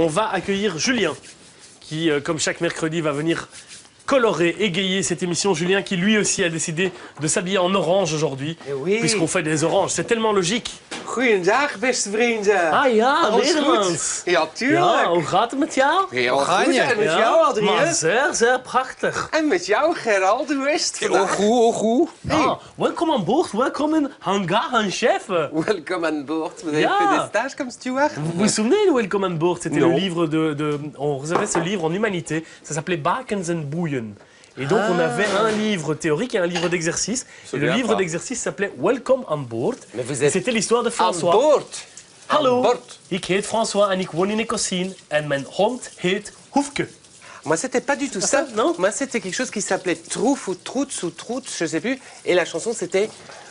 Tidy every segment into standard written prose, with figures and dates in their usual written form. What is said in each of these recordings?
On va accueillir Julien, qui, comme chaque mercredi, va venir colorer, égayer cette émission. Julien qui, lui aussi, a décidé de s'habiller en orange aujourd'hui, oui. puisqu'on fait des oranges. C'est tellement logique. Goeiedag, beste vrienden. Ah ja, Alles Nederlands. goed? Ja, tuurlijk. Ja, hoe gaat het met jou? Heel goed. En met jou, Adrien? Maar zeer, zeer prachtig. En met jou, Gerald, hoe is het vandaag? Goed. Ah, welkom aan boord, welkom in Hangar en Chef. Welkom aan boord. Vous avez Ja. fait des stages comme steward? Vous vous souvenez de Welcome on Board? C'était le Non. livre on recevait ce livre en humanité. Ça s'appelait Bakens and Bouillon. Et donc on avait un livre théorique et un livre d'exercice. Et le livre d'exercice s'appelait Welcome on Board. Mais vous Et êtes c'était l'histoire de aan François. boord. Hallo, Aan boord. ik heet François en ik woon in Ecossien. En mijn hond heet Hoefke. Moi, c'était pas du tout ça, ça. non? Moi, c'était quelque chose qui s'appelait Troef ou Troets ou Troets, je sais plus. Et la chanson, c'était...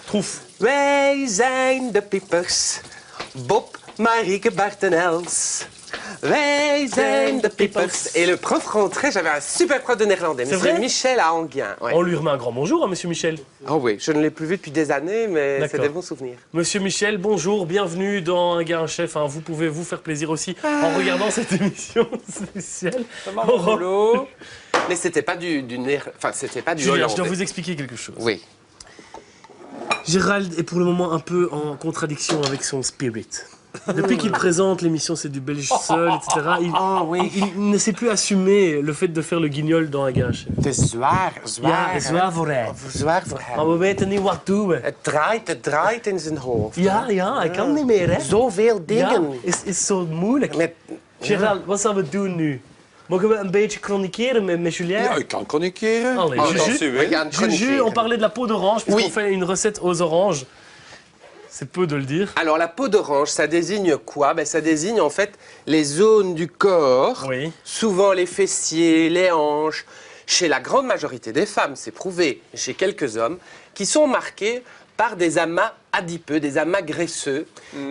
Troef. Wij zijn de piepers. Bob, Marieke, Bart en Els. Wij zijn de piepers. Et le prof rentrait, j'avais un super prof de néerlandais, C'est monsieur vrai? Michel à Anguien. Ouais. On lui remet un grand bonjour à Monsieur Michel. Oh oui, je ne l'ai plus vu depuis des années, mais c'est D'accord. des bons souvenirs. Monsieur Michel, bonjour, bienvenue dans Un gars, un chef. Hein. Vous pouvez vous faire plaisir aussi en regardant cette émission spéciale. Boulot. Mais c'était pas enfin, c'était pas du Julien, je hollandais. dois vous expliquer quelque chose. Oui. Gérald est pour le moment un peu en contradiction avec son spirit. Depuis qu'il présente l'émission C'est du belge seul, etc., il ne sait plus assumer le fait de faire le guignol dans Un gars, un chef. Het is zwaar, Ja, zwaar. dat is waar voor hij. Zwaar voor hem. Maar we weten niet wat doen we. Het draait in zijn hoofd. Ja, hij kan niet meer, hè. Zoveel Ja, dingen. is zo moeilijk. Met... Gérald, wat zullen we doen nu? Mogen we een beetje chronikeren met Julien? Ja, ik kan chroniqueren. Allee, Als Juju. u We wilt. gaan Juju, chroniqueren. on parlait de la peau d'orange, puisqu'on Oui. fait une recette aux oranges. C'est peu de le dire. Alors, la peau d'orange, ça désigne quoi? Ben, ça désigne en fait les zones du corps, Oui. souvent les fessiers, les hanches, chez la grande majorité des femmes, c'est prouvé, chez quelques hommes, qui sont marquées par des amas adipeux, des amas graisseux,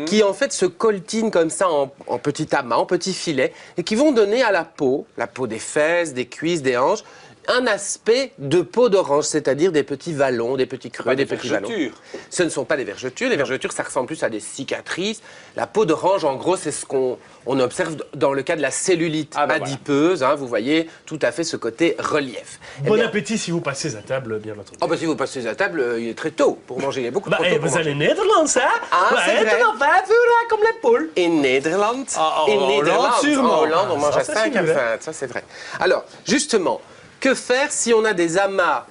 qui en fait se coltinent comme ça en petits amas, en petits filets, et qui vont donner à la peau des fesses, des cuisses, des hanches, un aspect de peau d'orange, c'est-à-dire des petits vallons, des petits creux, des petits vallons. Ce ne sont pas des vergetures. Les vergetures, ça ressemble plus à des cicatrices. La peau d'orange, en gros, c'est ce qu'on observe dans le cas de la cellulite adipeuse. Hein, vous voyez tout à fait ce côté relief. Eh Bon bien, appétit si vous passez à table, bien entendu. oh, bah, si vous passez à table, il est très tôt pour manger. Il est beaucoup Bah, trop tôt pour we zijn manger. in Nederland, hè? Ah, we c'est eten vrai. om 5 uur, hè, comme les poules. In Nederland, en in Hollande, Nederland, sûrement. en Hollande, on Ah, mange ça, à c'est 5 à sûr, 20, ça c'est vrai. Alors, justement, que faire si on a des amas,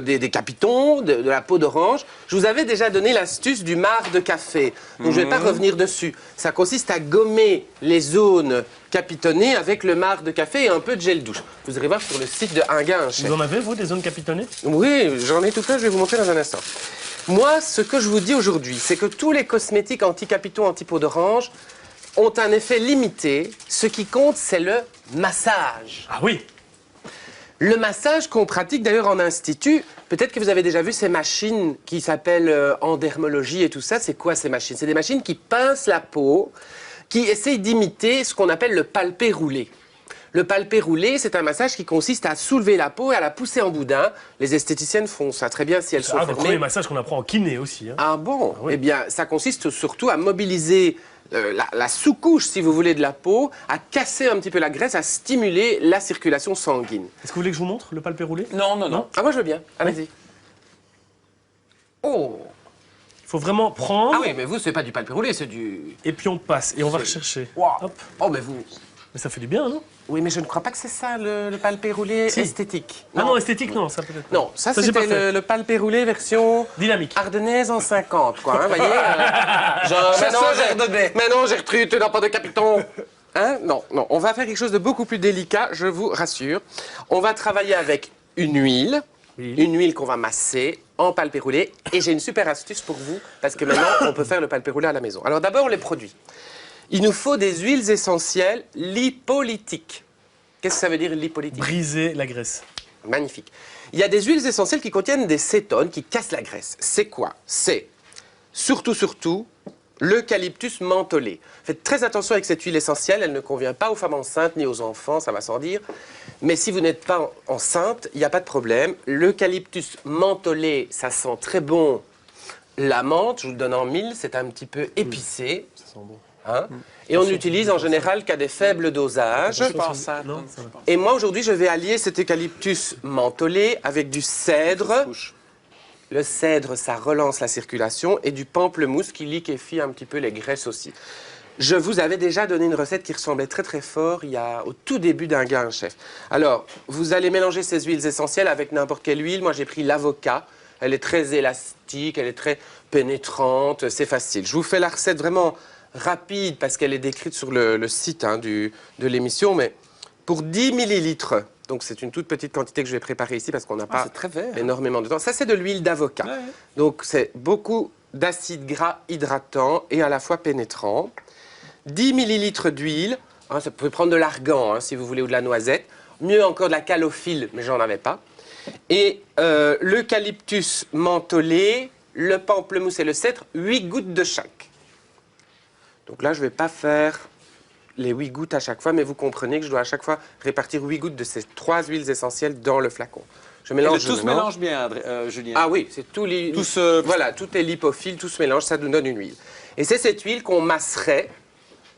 des capitons, de la peau d'orange? Je vous avais déjà donné l'astuce du marc de café, donc je ne vais pas revenir dessus. Ça consiste à gommer les zones capitonnées avec le marc de café et un peu de gel douche. Vous irez voir sur le site de Un gars, un chef. Vous en avez, vous, des zones capitonnées? Oui, j'en ai tout plein, je vais vous montrer dans un instant. Moi, ce que je vous dis aujourd'hui, c'est que tous les cosmétiques anti-capitons, anti-peau d'orange ont un effet limité. Ce qui compte, c'est le massage. Ah oui. Le massage qu'on pratique d'ailleurs en institut, peut-être que vous avez déjà vu ces machines qui s'appellent en dermologie et tout ça. C'est quoi ces machines? C'est des machines qui pincent la peau, qui essayent d'imiter ce qu'on appelle le palpé roulé. Le palpé roulé, c'est un massage qui consiste à soulever la peau et à la pousser en boudin. Les esthéticiennes font ça très bien si elles sont Ah, le premier formées. massage qu'on apprend en kiné aussi. Hein. Ah bon? oui. Eh bien, ça consiste surtout à mobiliser la sous-couche, si vous voulez, de la peau, à casser un petit peu la graisse, à stimuler la circulation sanguine. Est-ce que vous voulez que je vous montre le palpé roulé? Non. Ah, moi je veux bien. Allez-y. Oh! Il faut vraiment prendre, Ah oui, mais vous, c'est pas du palpé roulé, c'est du... et puis on passe, et on va rechercher. Wow. Hop. Oh, mais vous... Mais ça fait du bien, non? Oui, mais je ne crois pas que c'est ça, le palpé roulé Si. esthétique. Ah non, esthétique, non, ça peut-être. Non, ça j'ai pas c'était fait. le palpé roulé version... Dynamique. Ardennaise en 50, quoi, hein, voyez Maintenant, Gertrude, tu n'as pas de capiton. Hein? Non, on va faire quelque chose de beaucoup plus délicat, je vous rassure. On va travailler avec une huile, qu'on va masser en palpé roulé. Et j'ai une super astuce pour vous, parce que maintenant, on peut faire le palpé roulé à la maison. Alors d'abord, les produits. Il nous faut des huiles essentielles lipolytiques. Qu'est-ce que ça veut dire, lipolytique? Briser la graisse. Magnifique. Il y a des huiles essentielles qui contiennent des cétones, qui cassent la graisse. C'est quoi? C'est surtout l'eucalyptus mentholé. Faites très attention avec cette huile essentielle, elle ne convient pas aux femmes enceintes ni aux enfants, ça va sans dire. Mais si vous n'êtes pas enceinte, il n'y a pas de problème. L'eucalyptus mentholé, ça sent très bon la menthe, je vous le donne en mille, c'est un petit peu épicé. Ça sent bon. Hein. Et on n'utilise en général qu'à des faibles dosages. Non, ça va. Et moi, aujourd'hui, je vais allier cet eucalyptus mentholé avec du cèdre. Le cèdre, ça relance la circulation, et du pamplemousse qui liquéfie un petit peu les graisses aussi. Je vous avais déjà donné une recette qui ressemblait très très fort au tout début d'un gars, un chef. Alors, vous allez mélanger ces huiles essentielles avec n'importe quelle huile. Moi, j'ai pris l'avocat. Elle est très élastique, elle est très pénétrante, c'est facile. Je vous fais la recette vraiment rapide parce qu'elle est décrite sur le site de l'émission, mais pour 10 millilitres, donc c'est une toute petite quantité que je vais préparer ici parce qu'on n'a pas énormément de temps. Ça, c'est de l'huile d'avocat. Ouais. Donc, c'est beaucoup d'acide gras hydratant et à la fois pénétrant. 10 millilitres d'huile, hein, ça peut prendre de l'argan hein, si vous voulez, ou de la noisette. Mieux encore de la calophylle, mais j'en avais pas. Et l'eucalyptus mentholé, le pamplemousse et le cèdre, 8 gouttes de chaque. Donc là, je ne vais pas faire les 8 gouttes à chaque fois, mais vous comprenez que je dois à chaque fois répartir 8 gouttes de ces 3 huiles essentielles dans le flacon. Je mélange. Tout se mélange bien, Julien. Ah oui, c'est voilà, tout est lipophile, tout se mélange, ça nous donne une huile. Et c'est cette huile qu'on masserait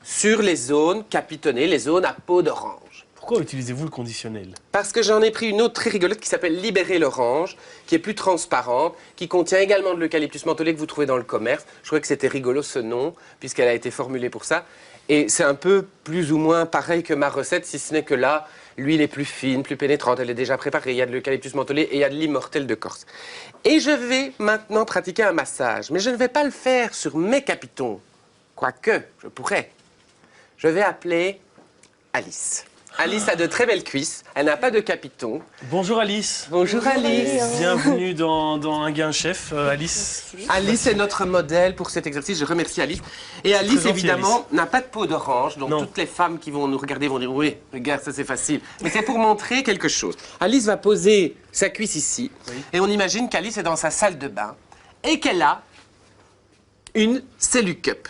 sur les zones capitonnées, les zones à peau d'orange. Pourquoi utilisez-vous le conditionnel? Parce que j'en ai pris une autre très rigolote qui s'appelle Libérer l'orange, qui est plus transparente, qui contient également de l'eucalyptus mentholé que vous trouvez dans le commerce. Je trouvais que c'était rigolo ce nom, puisqu'elle a été formulée pour ça. Et c'est un peu plus ou moins pareil que ma recette, si ce n'est que là, l'huile est plus fine, plus pénétrante, elle est déjà préparée. Il y a de l'eucalyptus mentholé et il y a de l'immortel de Corse. Et je vais maintenant pratiquer un massage, mais je ne vais pas le faire sur mes capitons, quoique je pourrais. Je vais appeler Alice. Alice a de très belles cuisses, elle n'a pas de capiton. Bonjour Alice. Bonjour Alice. Bienvenue dans Un gain chef, Alice. Alice est notre modèle pour cet exercice, je remercie Alice. Et Alice, évidemment, n'a pas de peau d'orange, donc toutes les femmes qui vont nous regarder vont dire « Oui, regarde, ça c'est facile ». Mais c'est pour montrer quelque chose. Alice va poser sa cuisse ici, et on imagine qu'Alice est dans sa salle de bain, et qu'elle a une Cellucup.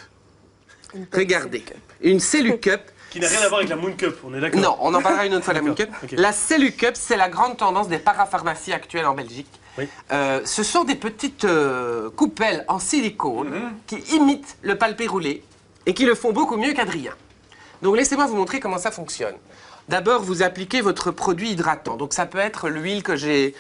Regardez, une Cellucup. Qui n'a rien à voir avec la Moon Cup, on est d'accord? Non, on en parlera une autre fois, la Moon Cup. Okay. La Cellucup, c'est la grande tendance des parapharmacies actuelles en Belgique. Oui. Ce sont des petites coupelles en silicone qui imitent le palpé roulé et qui le font beaucoup mieux qu'Adrien. Donc laissez-moi vous montrer comment ça fonctionne. D'abord, vous appliquez votre produit hydratant. Donc ça peut être l'huile que j'ai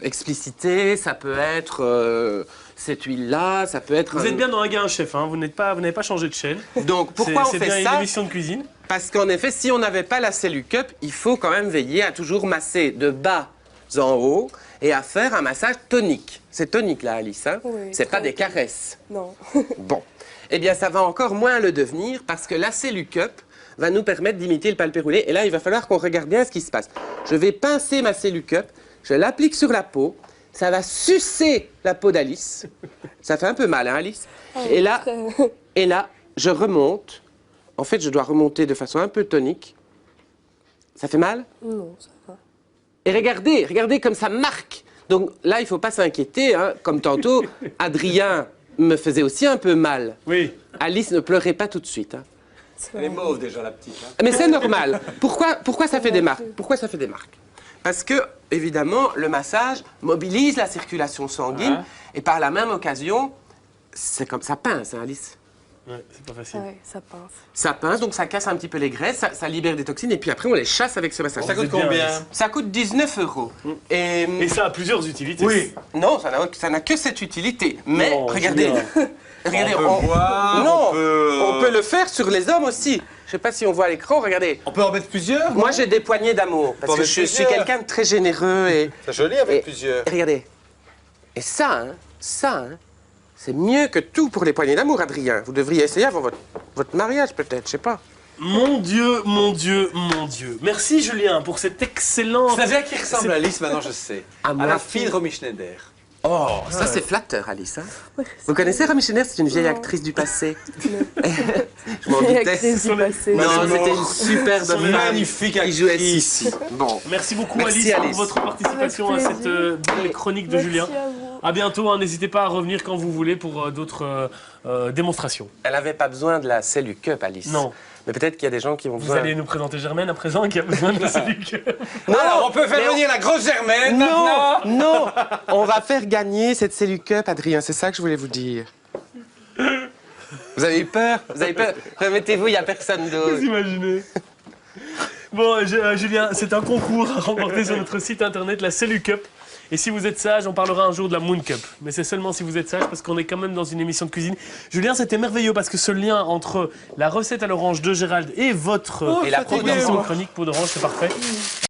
explicitée, ça peut être cette huile-là, ça peut être... Vous êtes bien dans Un gain chef, hein, vous n'avez pas changé de chaîne. Donc pourquoi on fait ça? C'est bien une émission de cuisine. Parce qu'en effet, si on n'avait pas la Cellucup, il faut quand même veiller à toujours masser de bas en haut et à faire un massage tonique. C'est tonique là, Alice, hein? Oui, c'est pas des caresses. Non. Bon. Eh bien, ça va encore moins le devenir parce que la Cellucup va nous permettre d'imiter le palpé roulé. Et là, il va falloir qu'on regarde bien ce qui se passe. Je vais pincer ma Cellucup, je l'applique sur la peau. Ça va sucer la peau d'Alice. Ça fait un peu mal, hein, Alice? Et là, je remonte. En fait, je dois remonter de façon un peu tonique. Ça fait mal? Non, ça va. Et regardez comme ça marque. Donc là, il ne faut pas s'inquiéter. Hein. Comme tantôt, Adrien me faisait aussi un peu mal. Oui. Alice ne pleurait pas tout de suite. Hein. Elle est mauve déjà, la petite. Hein. Mais c'est normal. Pourquoi ça fait des marques? Pourquoi ça fait des marques? Parce que, évidemment, le massage mobilise la circulation sanguine et par la même occasion, c'est comme ça pince, hein, Alice? Ouais, c'est pas facile. Ouais, ça pince. Ça pince, donc ça casse un petit peu les graisses, ça libère des toxines et puis après on les chasse avec ce massage. Ça coûte combien? Ça coûte 19 €. Et ça a plusieurs utilités. Oui. Non, ça n'a que cette utilité. Mais non, regardez, regardez, on peut le faire sur les hommes aussi. Je sais pas si on voit à l'écran, regardez. On peut en mettre plusieurs? Moi j'ai des poignées d'amour parce que je suis quelqu'un de très généreux et... C'est joli avec plusieurs. Et regardez. Et ça, c'est mieux que tout pour les poignées d'amour, Adrien. Vous devriez essayer avant votre mariage peut-être, je sais pas. Mon Dieu, mon Dieu, mon Dieu. Merci Julien pour cette excellente... C'est bien qui ressemble à Alice, maintenant je sais. À la fille de Romy Schneider. Oh, ça c'est flatteur, Alice. Hein? Vous connaissez Romy Schneider? C'est une vieille actrice du passé. Je m'en doutais. Actrice du passé. Non, c'était une superbe femme magnifique qui jouait ici. Bon. Merci beaucoup Alice pour votre participation à cette belle chronique de Julien. À bientôt, hein. N'hésitez pas à revenir quand vous voulez pour d'autres démonstrations. Elle n'avait pas besoin de la Cellucup, Alice. Non. Mais peut-être qu'il y a des gens qui vont besoin... Vous allez nous présenter Germaine à présent qui a besoin de la Cellucup. Non, alors on peut faire venir la grosse Germaine maintenant. Non, on va faire gagner cette Cellucup, Adrien, c'est ça que je voulais vous dire. Vous avez eu peur? Vous avez peur? Remettez-vous, il n'y a personne d'autre. Vous imaginez? Bon, Julien, c'est un concours à remporter sur notre site internet, la Celu Cup. Et si vous êtes sage, on parlera un jour de la Moon Cup. Mais c'est seulement si vous êtes sage, parce qu'on est quand même dans une émission de cuisine. Julien, c'était merveilleux, parce que ce lien entre la recette à l'orange de Gérald et votre et la proposition chronique peau d'orange, c'est parfait.